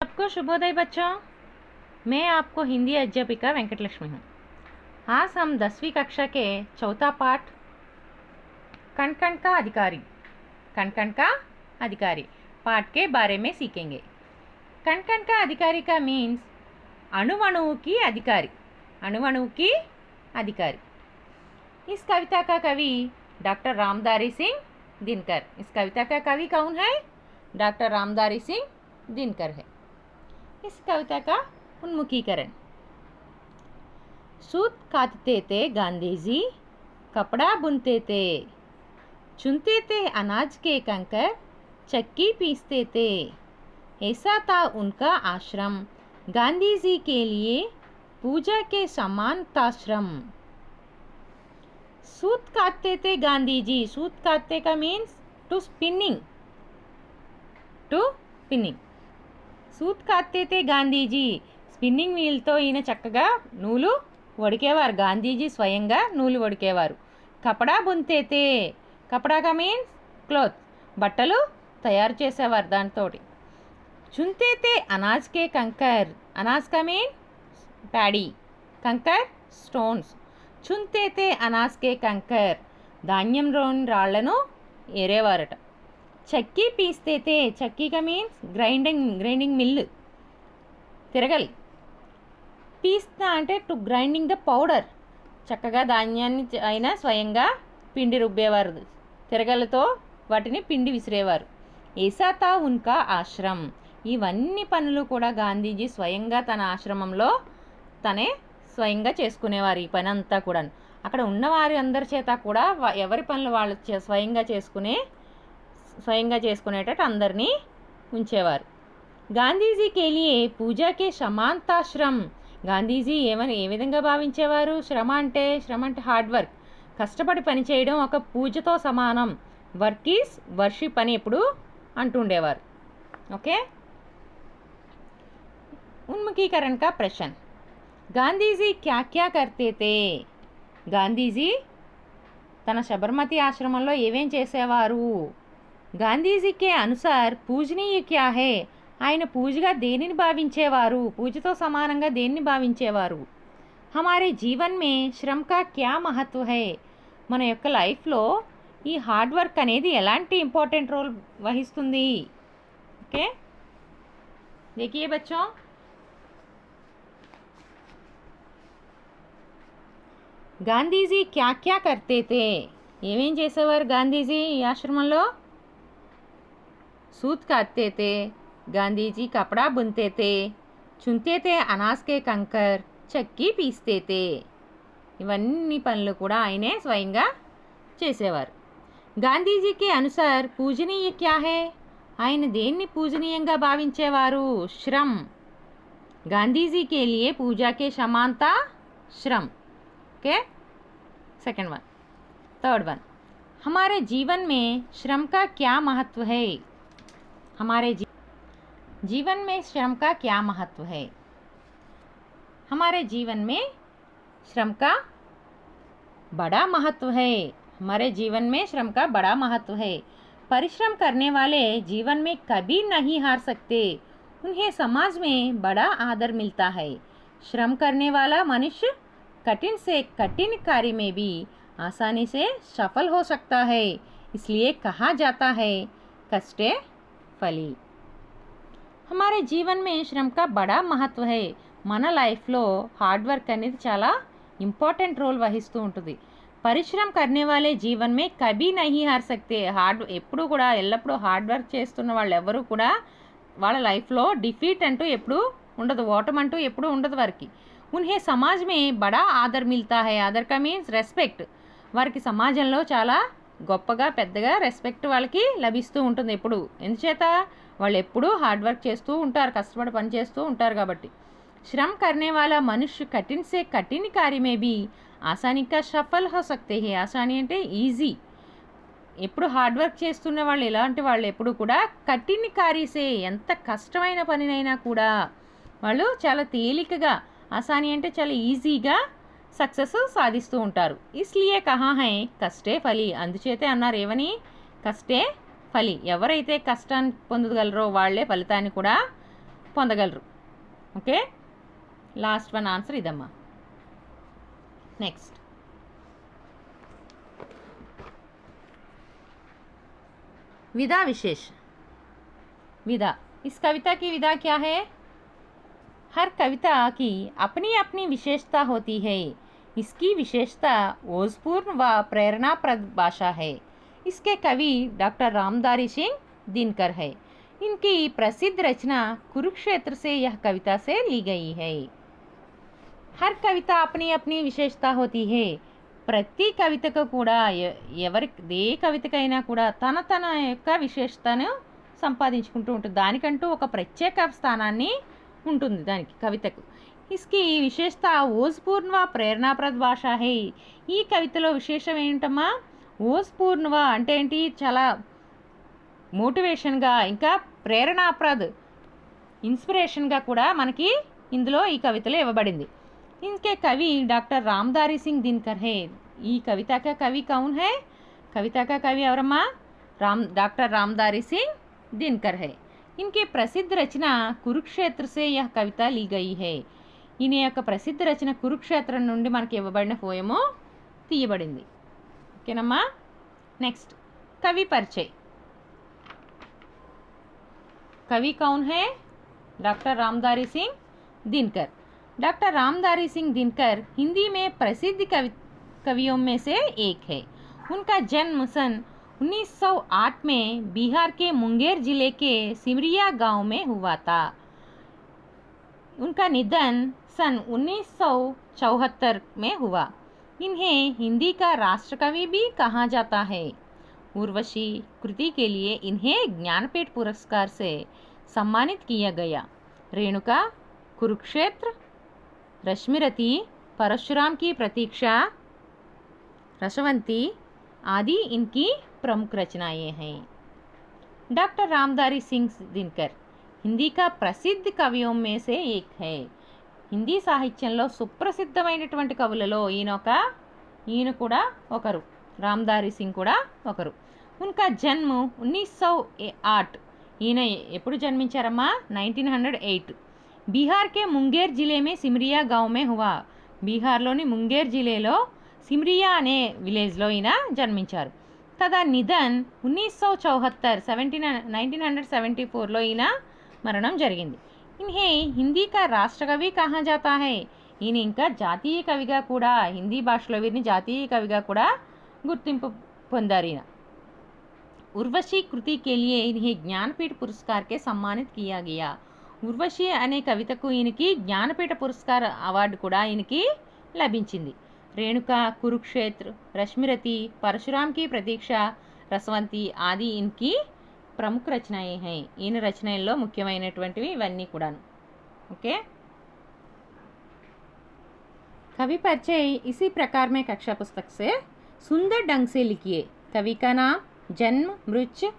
सबको शुभोदय बच्चों। मैं आपको हिंदी अध्यापिका वेंकटलक्ष्मी हूँ। आज हम 10वीं कक्षा के चौथा पाठ कण कण का अधिकारी पाठ के बारे में सीखेंगे। कण कण का अधिकारी का मीन्स अणु की अधिकारी। इस कविता का कवि डॉक्टर रामधारी सिंह दिनकर। इस कविता का कवि कौन है? डॉक्टर रामधारी सिंह दिनकर है। इस कविता का उन्मुखीकरण। सूत काटते थे गांधी जी, कपड़ा बुनते थे, चुनते थे अनाज के कंकर, चक्की पीसते थे। ऐसा था उनका आश्रम, गांधी जी के लिए पूजा के समान था श्रम। सूत काटते थे गांधी जी। सूत काटते का मीन्स टू स्पिनिंग। सूत काटते थे गांधीजी। స్పిన్నింగ్ వీల్తో ఈయన చక్కగా నూలు వడికేవారు. గాంధీజీ స్వయంగా నూలు వడికేవారు. కపడా బుంతేతే, కపడాగా మీన్స్ క్లోత్, బట్టలు తయారు చేసేవారు దాంతో. చుంతేతే అనాజ్కే కంకర్, అనాజ్కా మీన్ ప్యాడీ, కంకర్ స్టోన్స్. చుంతేతే అనాజ్కే కంకర్, ధాన్యంలోని రాళ్లను ఏరేవారట. చక్కీ పీస్తేతే, చక్కీగా మీన్స్ గ్రైండింగ్ మిల్లు, తిరగలి. పీస్తా అంటే టు గ్రైండింగ్ ద పౌడర్. చక్కగా ధాన్యాన్ని అయినా స్వయంగా పిండి రుబ్బేవారు. తిరగలతో వాటిని పిండి విసిరేవారు. ఏసాతా ఉన్కా ఆశ్రమ్. ఇవన్నీ పనులు కూడా గాంధీజీ స్వయంగా తన ఆశ్రమంలో తనే స్వయంగా చేసుకునేవారు. ఈ పని అంతా కూడా అక్కడ ఉన్నవారి అందరి చేత కూడా ఎవరి పనులు వాళ్ళు స్వయంగా చేసుకునేటట్టు అందరినీ ఉంచేవారు. గాంధీజీ కేలియే పూజాకే సమాంతాశ్రం. గాంధీజీ ఏ విధంగా భావించేవారు? శ్రమ అంటే హార్డ్ వర్క్, కష్టపడి పని చేయడం ఒక పూజతో సమానం. వర్క్ ఈజ్ వర్షిప్ అని ఎప్పుడు అంటుండేవారు. ఓకే. ఉన్ముఖీకరణ కా ప్రశ్న. గాంధీజీ క్యా క్యా కర్తే తే. గాంధీజీ తన శబర్మతి ఆశ్రమంలో ఏమేం చేసేవారు? గాంధీజీకే అనుసార్ పూజనీయ క్యా హే. ఆయన పూజగా దేనిని భావించేవారు? పూజతో సమానంగా దేన్ని భావించేవారు? హమారే జీవన్ మే శ్రమ్ కా క్యా మహత్వ హై. మన యొక్క లైఫ్లో ఈ హార్డ్ వర్క్ అనేది ఎలాంటి ఇంపార్టెంట్ రోల్ వహిస్తుంది? ఓకే, देखिए बच्चों, గాంధీజీ క్యా క్యా కర్తే తే. ఏమేం చేసేవారు గాంధీజీ ఈ ఆశ్రమంలో? सूत काटते थे गांधीजी, कपड़ा बुनते थे, चुनते थे अनाज के कंकर, चक्की पीसते थे. ఇవన్నీ పనులు కూడా ఆయనే స్వయంగా చేసేవారు. గాంధీజీకి అనుసార్ పూజనీయ క్యా హే. ఆయన దేన్ని పూజనీయంగా భావించేవారు? శ్రమ్. గాంధీజీకే లియే పూజాకే సమాంతా శ్రమ్. Okay. Second one. Third one, हमारे जीवन में श्रम का क्या महत्व है. हमारे जीवन में श्रम का क्या महत्व है. हमारे जीवन में श्रम का बड़ा महत्व है. हमारे जीवन में श्रम का बड़ा महत्व है. परिश्रम करने वाले जीवन में कभी नहीं हार सकते. उन्हें समाज में बड़ा आदर मिलता है. श्रम करने वाला मनुष्य कठिन से कठिन कार्य में भी आसानी से सफल हो सकता है. इसलिए कहा जाता है कष्टे फली. हमारे जीवन में श्रम का बड़ा महत्व है. మన లైఫ్లో హార్డ్ వర్క్ అనేది చాలా ఇంపార్టెంట్ రోల్ వహిస్తూ ఉంటుంది. పరిశ్రమ కర్నే వాలే జీవన్ మే కభీ నహీ హార్ సక్తే. ఎప్పుడు కూడా ఎల్లప్పుడూ హార్డ్ వర్క్ చేస్తున్న వాళ్ళు ఎవరు కూడా వాళ్ళ లైఫ్లో డిఫీట్ అంటూ ఎప్పుడు ఉండదు, ఓటమంటూ ఎప్పుడు ఉండదు వారికి. ఉన్హే సమాజ్ మే బడా ఆదర్ మిల్తా హై. ఆదర్ కా మీన్స్ రెస్పెక్ట్. వారికి సమాజంలో చాలా గొప్పగా పెద్దగా రెస్పెక్ట్ వాళ్ళకి లభిస్తూ ఉంటుంది ఎప్పుడు. ఎందుచేత వాళ్ళు ఎప్పుడూ హార్డ్ వర్క్ చేస్తూ ఉంటారు, కష్టపడి పని చేస్తూ ఉంటారు కాబట్టి. శ్రమ్ కర్నే వాలా మనుష్య కఠిన్ సే కఠిన్ కార్య మే భీ ఆసానిగా సఫల్ హో సక్తే హే. ఆసాని అంటే ఈజీ. ఎప్పుడు హార్డ్ వర్క్ చేస్తున్న వాళ్ళు ఎలాంటి వాళ్ళు ఎప్పుడు కూడా కఠిన్ కార్యసే, ఎంత కష్టమైన పనినైనా కూడా వాళ్ళు చాలా తేలికగా, ఆసాని అంటే చాలా ఈజీగా సక్సెస్ సాధిస్తూ ఉంటారు. ఇస్లియే కహా హై కష్టే ఫలి. అందుచేతే అన్నారు ఏమని? కష్టే ఫలి. ఎవరైతే కష్టాన్ని పొందగలరో వాళ్ళే ఫలితాన్ని కూడా పొందగలరు. ఓకే, లాస్ట్ వన్ ఆన్సర్ ఇదమ్మా. నెక్స్ట్ विधा विशेष. विधा, इस कविता की विधा क्या है? हर कविता की अपनी अपनी विशेषता होती है. इसकी विशेषता ओजपूर्ण व प्रेरणाप्रद भाषा है. इसके कवि डॉक्टर रामधारी सिंह दिनकर है. इनकी प्रसिद्ध रचना कुरुक्षेत्र से यह कविता से ली गई है. हर कविता अपनी अपनी विशेषता होती है. ప్రతి కవితకు కూడా ఏ కవితకైనా కూడా తన యొక్క విశేషతను సంపాదించుకుంటూ ఉంటుంది. దానికంటూ ఒక ప్రత్యేక స్థానాన్ని ఉంటుంది దానికి కవితకు. ఇస్కి విశేషత ఓజ్పూర్ణవ ప్రేరణాప్రద భాష హై. ఈ కవితలో విశేషం ఏంటమ్మా? ఓజ్పూర్ణవ అంటే ఏంటి? చాలా మోటివేషన్గా, ఇంకా ప్రేరణాప్రద్ ఇన్స్పిరేషన్గా కూడా మనకి ఇందులో ఈ కవితలో ఇవ్వబడింది. इनके कवि डॉक्टर रामधारी सिंह दिनकर है. ఈ कविता का कवि कौन है? कविता का कवि ఎవరమ్మా? डॉक्टर रामधारी सिंह दिनकर है. इनकी प्रसिद्ध रचना कुरुक्षेत्र से यह कविता ली गई है. ఈయన యొక్క ప్రసిద్ధ రచన కురుక్షేత్రం నుండి మనకి ఇవ్వబడిన పోయము తీయబడింది. ఓకేనమ్మా. నెక్స్ట్ కవి పరిచయ్. कवि कौन है? डॉक्टर रामधारी सिंह दिनकर. डॉक्टर रामधारी सिंह दिनकर हिंदी में प्रसिद्ध कवियों में से एक है. उनका जन्म सन 1908 में बिहार के मुंगेर जिले के सिमरिया गांव में हुआ था. उनका निधन सन 1974 में हुआ. इन्हें हिंदी का राष्ट्रकवि भी कहा जाता है. उर्वशी कृति के लिए इन्हें ज्ञानपीठ पुरस्कार से सम्मानित किया गया. रेणुका, कुरुक्षेत्र, रश्मिरथी, परशुराम की प्रतीक्षा, रसवंती आदि इनकी प्रमुख रचनाएं हैं. डॉक्टर रामधारी सिंह दिनकर हिंदी का प्रसिद्ध कवियों में से एक है. హిందీ సాహిత్యంలో సుప్రసిద్ధమైనటువంటి కవులలో ఈయన కూడా ఒకరు. రామ్ధారీ సింగ్ కూడా ఒకరు. ఉన్కా జన్మ 1908. ఈయన ఎప్పుడు జన్మించారమ్మా? 1908. బీహార్ కే ముంగేర్ జిలే మే సిమ్రియా గావ్ మే హువా. బీహార్లోని ముంగేర్ జిల్లాలో సిమ్రియా అనే విలేజ్లో ఈయన జన్మించారు. తదా నిధన్ 1974లో ఈయన మరణం జరిగింది. ఇన్హే హిందీ కా రాష్ట్రకవి కహా జాతా హై. ఈయన ఇంకా జాతీయ కవిగా కూడా, హిందీ భాషలో వీరిని జాతీయ కవిగా కూడా గుర్తింపు పొందారు ఈయన. ఉర్వశీ కృతి కే లియే ఇన్హే జ్ఞానపీఠ పురస్కార్ కే సమ్మానిత్ కియా గయా. ఉర్వశి అనే కవితకు ఈయనకి జ్ఞానపీఠ పురస్కార అవార్డు కూడా ఈయనకి లభించింది. రేణుక, కురుక్షేత్ర, రశ్మిరథి, పరశురామ్ కి ప్రతీక్ష, రసవంతి ఆది ఇన్కి ప్రముఖ రచనాయే హై. ఈయన రచనల్లో ముఖ్యమైనటువంటివి ఇవన్నీ కూడాను. ఓకే. कवि परिचय इसी प्रकार में कक्षा पुस्तक से सुंदर ढंग से लिखिए. कवि का नाम, जन्म, मृत्यु,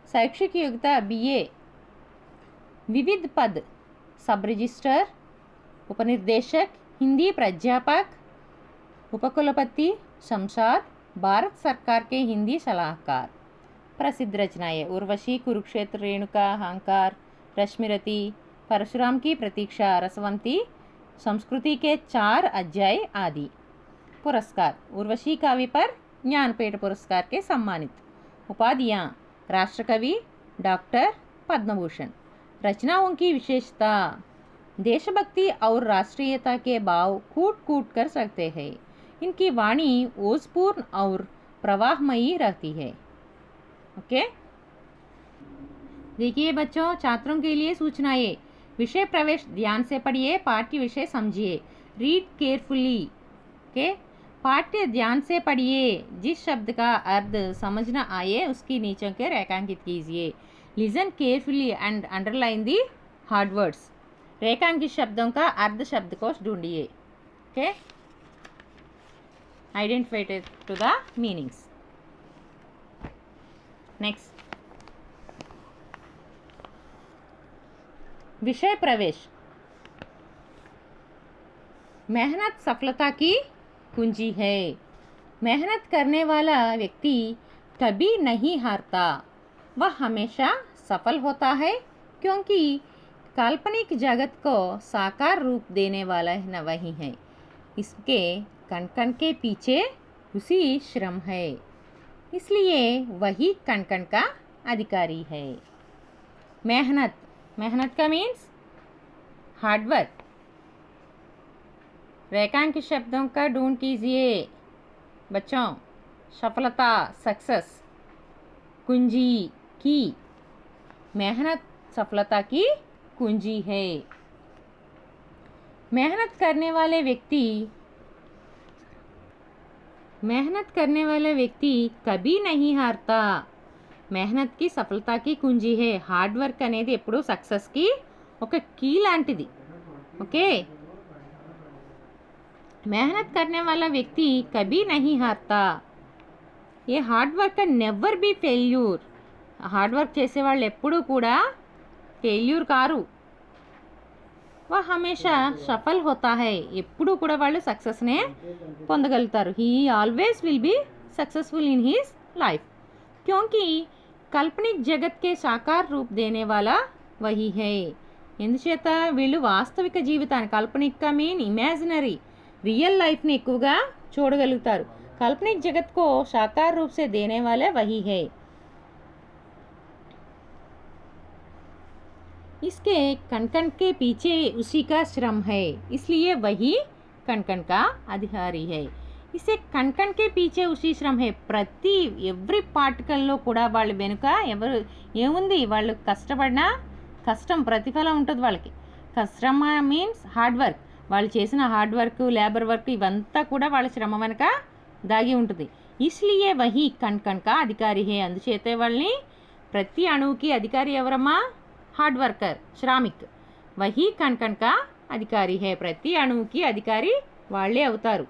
शैक्षिक योग्यता BA, विविध पद, सब रजिस्टर, उपनिर्देशक, हिंदी प्राध्यापक, उपकुलपति, शमशाद, भारत सरकार के हिंदी सलाहकार. प्रसिद्ध रचनाएं उर्वशी, कुरुक्षेत्र, रेणुका, अहंकार, रश्मिरथी, परशुराम की प्रतीक्षा, रसवंती, संस्कृति के 4 अध्याय आदि. पुरस्कार उर्वशी काव्य पर ज्ञानपीठ पुरस्कार के सम्मानित. उपाधियाँ राष्ट्रकवि, डॉक्टर, पद्मभूषण. रचनाओं की विशेषता देशभक्ति और राष्ट्रीयता के भाव कूट कूट कर सकते हैं. इनकी वाणी ओजपूर्ण और प्रवाहमयी रहती है. ओके. देखिए बच्चों, छात्रों के लिए सूचनाएं. विषय प्रवेश ध्यान से पढ़िए, पाठ्य विषय समझिए. Read carefully. ओके. पाठ्य ध्यान से पढ़िए. जिस शब्द का अर्थ समझ न आए उसकी नीचों के रेखांकित कीजिए. Listen carefully and underline the hard words. रेखांकित शब्दों का अर्ध शब्दकोश ढूंढिए. Okay. Identify to the meanings. Next विषय प्रवेश. मेहनत सफलता की कुंजी है. मेहनत करने वाला व्यक्ति कभी नहीं हारता. वह हमेशा सफल होता है क्योंकि काल्पनिक जगत को साकार रूप देने वाला न वही है, इसके कण कण के पीछे उसी श्रम है, इसलिए वही कण कण का अधिकारी है। मेहनत, मेहनत का मीन्स हार्डवर्क। रेखांकित शब्दों का ढूंढ कीजिए बच्चों। सफलता, सक्सेस, कुंजी की। मेहनत सफलता की कुंजी है। मेहनत करने वाले व्यक्ति कभी नहीं हारता। मेहनत की सफलता की कुंजी है। హార్డ్ వర్క్ అనేది ఎప్పుడు సక్సెస్కి ఒక కీ లాంటిది। ఓకే, मेहनत करने वाला व्यक्ति कभी नहीं हारता। ये hard work never be failure. Hard work చేసే వాళ్ళు ఎప్పుడూ కూడా ఫెయిల్యూర్ కారు। वह हमेशा सफल होता है। ఎప్పుడూ కూడా వాళ్ళు సక్సెస్నే పొందగలుగుతారు। He always will be successful in his life, क्योंकि काल्पनिक जगत के साकार रूप देने वाला वही है। ఎందుచేత వీళ్ళు వాస్తవిక జీవితాన్ని, కాల్పనిక का मीन इमेजिनरी, रियल लाइफ ने ఎక్కువగా చూడగలుగుతారు। काल्पनिक जगत को साकार रूप से देने वाला वही है। इसके कण कण के पीछे उसी का श्रम है, इसलिए वही कण कण का अधिकारी है। इसे कण कण के पीछे उसी श्रम है। ప్రతి ఎవ్రీ పార్టికల్లో కూడా వాళ్ళ వెనుక ఎవరు ఏముంది, వాళ్ళు కష్టపడినా కష్టం ప్రతిఫలం ఉంటుంది వాళ్ళకి। శ్రమ మీన్స్ హార్డ్ వర్క్, వాళ్ళు చేసిన హార్డ్ వర్క్, లేబర్ వర్క్ ఇవంతా కూడా వాళ్ళ శ్రమ వెనుక దాగి ఉంటుంది। ఇస్లియే వహీ కణ్ కణ్ కా అధికారి హే, అందుచేతే వాళ్ళని ప్రతి అణువుకి అధికారి ఎవరమ్మా? హార్డ్ వర్కర్, శ్రామిక్। వహీ కణ్ కణ్ కా అధికారి హే, ప్రతి అణువుకి అధికారి వాళ్ళే అవుతారు।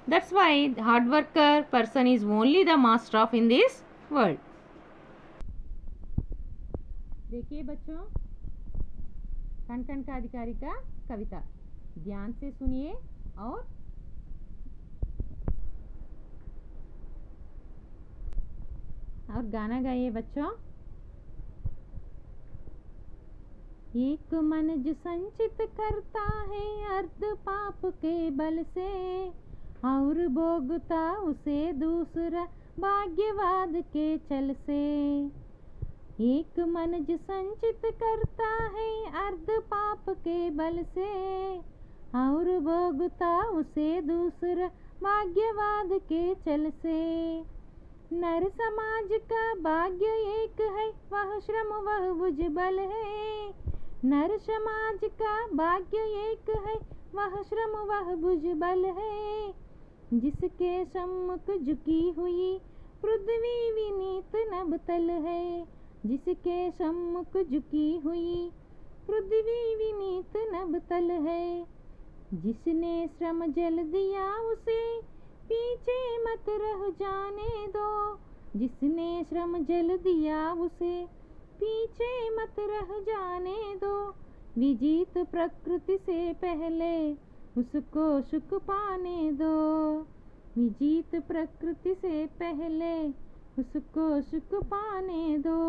That's why the hard worker person is only the master of in this world. देखिए बच्चों, कण कण का अधिकारी का कविता ध्यान से सुनिए और गाना गाइए बच्चों। एक मन जो संचित करता है अर्ध पाप के बल से, और भोगता उसे दूसरा भाग्यवाद के चल से। एक मन जो संचित करता है अर्ध पाप के बल से, और भोगता उसे दूसरा भाग्यवाद के चल से। नर समाज का भाग्य एक है, वह श्रम वह भुजबल है। नर समाज का भाग्य एक है, वह श्रम वह भुजबल है। जिसके सम्मुख झुकी हुई पृथ्वी विनीत नभतल है। जिसके सम्मुख झुकी हुई पृथ्वी विनीत नभतल है। जिसने श्रम जल दिया उसे पीछे मत रह जाने दो। जिसने श्रम जल दिया उसे पीछे मत रह जाने दो। विजीत प्रकृति से पहले उसको सुख पाने दो। विजीत प्रकृति से पहले उसको सुख पाने दो।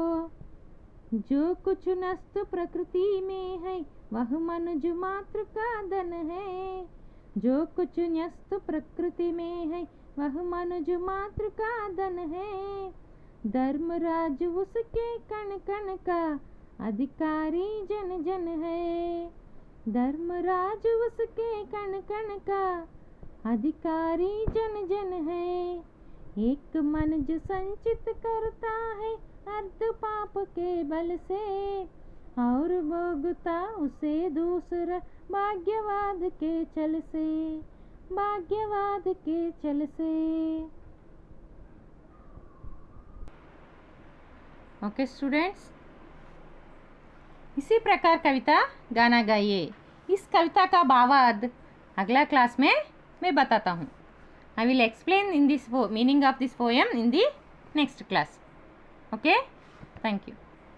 जो कुछ नष्ट प्रकृति में है वह मनुज मात्र का धन है। जो कुछ न्यस्त प्रकृति में है वह मनुज मात्र का धन है। धर्मराज उसके कण कण का अधिकारी जन जन है। धर्मराज उसके कण कण का अधिकारी जन जन है। एक मन जो संचित करता है अर्ध पाप के बल से, और भोगता उसे दूसरा भाग्यवाद के चल से। भाग्यवाद के चल से। ओके स्टूडेंट्स, इसी प्रकार कविता गाना गाइए। इस कविता का भावार्थ अगला क्लास में मैं बताता हूँ। I will explain in this meaning of this poem in the next class. Okay, thank you.